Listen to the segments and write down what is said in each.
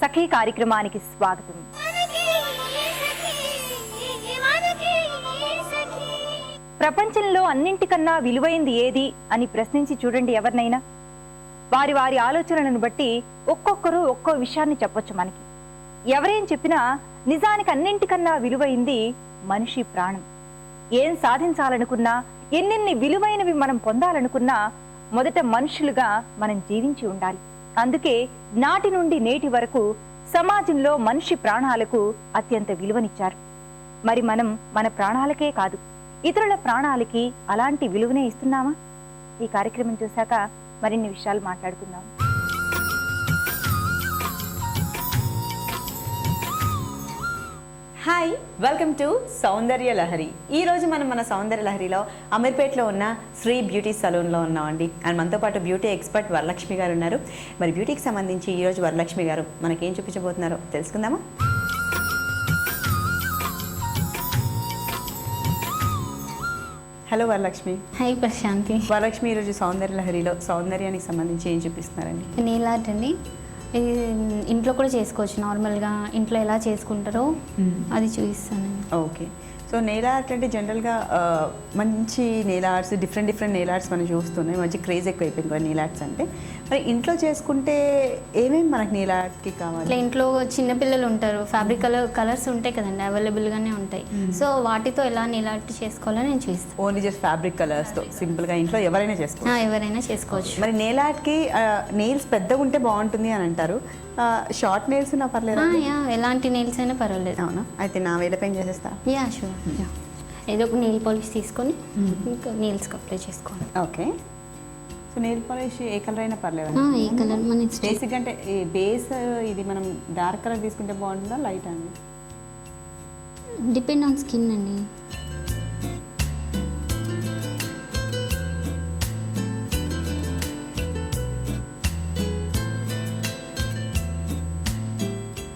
సఖీ కార్యక్రమానికి స్వాగతం. ప్రపంచంలో అన్నింటికన్నా విలువైంది ఏది అని ప్రశ్నించి చూడండి ఎవరినైనా. వారి వారి ఆలోచనలను బట్టి ఒక్కొక్కరు ఒక్కో విషయాన్ని చెప్పొచ్చు మనకి. ఎవరేం చెప్పినా నిజానికి అన్నింటికన్నా విలువైంది మనిషి ప్రాణం. ఏం సాధించాలనుకున్నా, ఎన్నెన్ని విలువైనవి మనం పొందాలనుకున్నా మొదట మనుషులుగా మనం జీవించి ఉండాలి. అందుకే నాటి నుండి నేటి వరకు సమాజంలో మనిషి ప్రాణాలకు అత్యంత విలువనిచ్చారు. మరి మనం మన ప్రాణాలకే కాదు, ఇతరుల ప్రాణాలకి అలాంటి విలువనే ఇస్తున్నామా? ఈ కార్యక్రమం చూశాక మరిన్ని విషయాలు మాట్లాడుకుందాం. హాయ్, వెల్కమ్ టు సౌందర్య లహరి. ఈరోజు మనం మన సౌందర్య లహరిలో అమీర్పేటలో ఉన్న శ్రీ బ్యూటీ సలూన్లో ఉన్నామండి. అండ్ మనతో పాటు బ్యూటీ ఎక్స్పర్ట్ వరలక్ష్మి గారు ఉన్నారు. మరి బ్యూటీకి సంబంధించి ఈరోజు వరలక్ష్మి గారు మనకేం చూపించబోతున్నారో తెలుసుకుందామా? హలో వరలక్ష్మి. హాయ్ ప్రశాంతి. వరలక్ష్మి ఈరోజు సౌందర్య లహరిలో సౌందర్యానికి సంబంధించి ఏం చూపిస్తున్నారండి? నెయిల్ ఆర్ట్ అండి. ఇది ఇంట్లో కూడా చేసుకోవచ్చు. నార్మల్గా ఇంట్లో ఎలా చేసుకుంటారో అది చూపిస్తానండి. ఓకే. సో నెయిల్ ఆర్ట్ అంటే జనరల్గా మంచి nail arts, different nail arts మనం చూస్తున్నాయి. మంచి క్రేజ్ ఎక్కువ అయిపోయింది కదా నెయిల్ ఆర్ట్స్ అంటే. మరి ఇంట్లో చేసుకుంటే ఏమేమి మనకు నెయిల్ ఆర్ట్కి కావాలి? ఇట్లా ఇంట్లో చిన్నపిల్లలు ఉంటారు, ఫ్యాబ్రిక్ కలర్స్ ఉంటాయి కదండి, అవైలబుల్గానే ఉంటాయి. సో వాటితో ఎలా నెయిల్ ఆర్ట్ చేసుకోవాలో నేను చూపిస్తాను. ఓన్లీ జస్ట్ ఫ్యాబ్రిక్ కలర్స్తో సింపుల్గా ఇంట్లో ఎవరైనా చేసుకోవచ్చు. ఎవరైనా చేసుకోవచ్చు. మరి నెయిల్ ఆర్ట్కి నెయిల్స్ పెద్దగా ఉంటే బాగుంటుంది అని అంటారు. షార్ట్ నెయిల్స్ ఉన్నా పర్లేదు? ఎలాంటి నెయిల్స్ అయినా పర్వాలేదు. అవునా? అయితే నా వేల పెయిన్ చేసేస్తా. షూర్. ఏదో ఒక నెయిల్ పాలిష్ తీసుకొని ఇంకా నెయిల్స్కి అప్లై చేసుకోవాలి. ఓకే. సో నెయిల్ పాలిష్ ఏ కలర్ అయినా పర్లేదు? ఏ కలర్ మన బేసిక్ అంటే బేస్ ఇది మనం డార్క్ కలర్ తీసుకుంటే బాగుంటుందా లైట్ అండి? డిపెండ్ ఆన్ స్కిన్ అండి.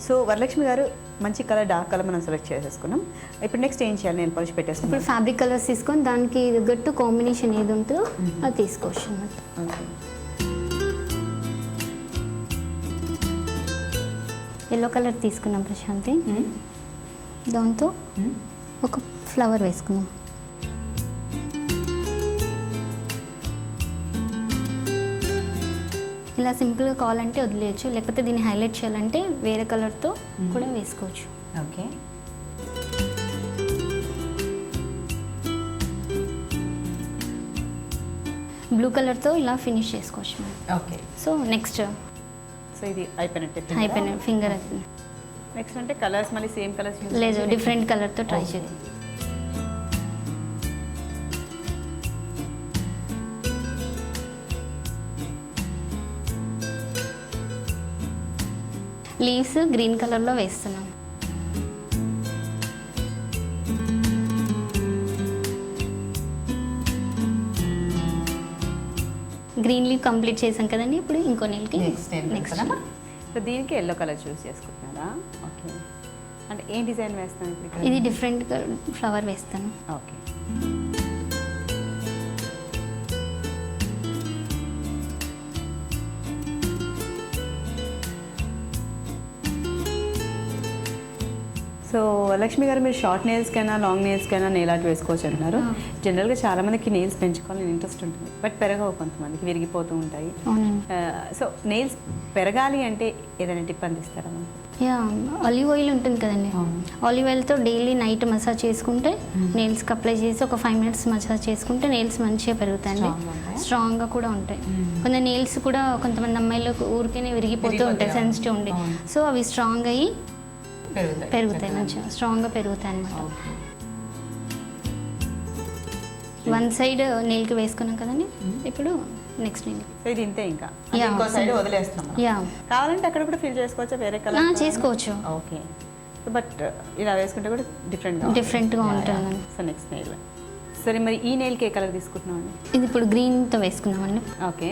సో వరలక్ష్మి గారు మంచి కలర్, డార్క్ కలర్ మనం సెలెక్ట్ చేసేసుకున్నాం. ఇప్పుడు నెక్స్ట్ ఏం చేయాలి? నెయిల్ పాలిష్ పెట్టేసుకున్నాం. ఇప్పుడు ఫ్యాబ్రిక్ కలర్స్ తీసుకొని దానికి తగ్గట్టు కాంబినేషన్ ఏది ఉంటుందో అది తీసుకోవచ్చు అన్నమాట. ఓకే. ఎల్లో కలర్ తీసుకున్నాం ప్రశాంతి. దాంతో ఒక ఫ్లవర్ వేసుకుందాం. ఇలా సింపుల్గా కావాలంటే వదిలేయచ్చు, లేకపోతే దీన్ని హైలైట్ చేయాలంటే వేరే కలర్తో కూడా వేసుకోవచ్చు. ఓకే. బ్లూ కలర్తో ఇలా ఫినిష్ చేసుకోవచ్చు. ఓకే. సో నెక్స్ట్ సో ఇది అయిపోయినట్టే. అయిపోయిన ఫింగర్ అయిపోయింది. నెక్స్ట్ అంటే కలర్స్ మళ్ళీ సేమ్ కలర్స్ లేదు, డిఫరెంట్ కలర్తో ట్రై చేద్దాం. లీవ్స్ గ్రీన్ కలర్లో వేస్తున్నాం. గ్రీన్ లీవ్ కంప్లీట్ చేసాం కదండి. ఇప్పుడు ఇంకో నెలకి నెక్స్ట్ సో దీనికి ఎల్లో కలర్ చూస్ చేసుకుంటున్నారా? ఓకే. అంటే ఏం డిజైన్ వేస్తాను ఇప్పుడు? ఇది డిఫరెంట్ ఫ్లవర్ వేస్తాను. ఓకే. సో లక్ష్మి గారు, మీరు షార్ట్ నెయిల్స్కైనా లాంగ్ నెయిల్స్కైనా నెయిల్ ఆర్ట్ వేసుకోవచ్చు అంటున్నారు. జనరల్గా చాలా మందికి నెయిల్స్ పెంచుకోవాలని ఇంట్రెస్ట్ ఉంటుంది, బట్ పెరగవు, కొంతమందికి విరిగిపోతూ ఉంటాయి. సో నెయిల్స్ పెరగాలి అంటే ఏదైనా టిప్ అందిస్తారా? ఆలివ్ ఆయిల్ ఉంటుంది కదండి, ఆలివ్ ఆయిల్తో డైలీ నైట్ మసాజ్ చేసుకుంటే నెయిల్స్కి అప్లై చేసి ఒక 5 minutes మసాజ్ చేసుకుంటే నెయిల్స్ మంచిగా పెరుగుతాయండి, స్ట్రాంగ్గా కూడా ఉంటాయి. కొంత నెయిల్స్ కూడా కొంతమంది అమ్మాయిలకు ఊరికేనే విరిగిపోతూ ఉంటాయి, సెన్సిటివ్ ఉండి. సో అవి స్ట్రాంగ్ అయ్యి పెరుగుతాయి, మంచిగా స్ట్రాంగ్గా పెరుగుతాయి అన్నమాట. వన్ సైడ్ నెయిల్కి వేసుకున్నాం కదండి, ఇప్పుడు నెక్స్ట్ నెయిల్. ఇది ఇంతే, ఇంకా ఇంకో సైడ్ వదిలేస్తాం. కావాలంటే అక్కడ కూడా ఫిల్ చేసుకోవచ్చా వేరే కలర్? చేసుకోవచ్చు. ఓకే. బట్ ఇలా వేసుకుంటే కూడా డిఫరెంట్గా ఉంటుంది. So next nail. సరే, మరి ఈ నెయిల్కి ఏ కలర్ తీసుకుంటున్నాం అండి? ఇది ఇప్పుడు గ్రీన్తో వేసుకున్నామండి. ఓకే.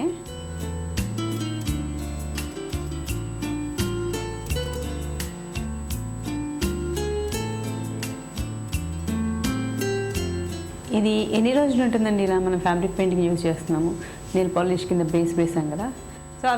ఇది ఎన్ని రోజులు ఉంటుందండి ఇలా మనం ఫ్యాబ్రిక్ పెయింటింగ్ యూజ్ చేస్తున్నాము? నెయిల్ పాలిష్ కింద బేస్ వేసాం కదా,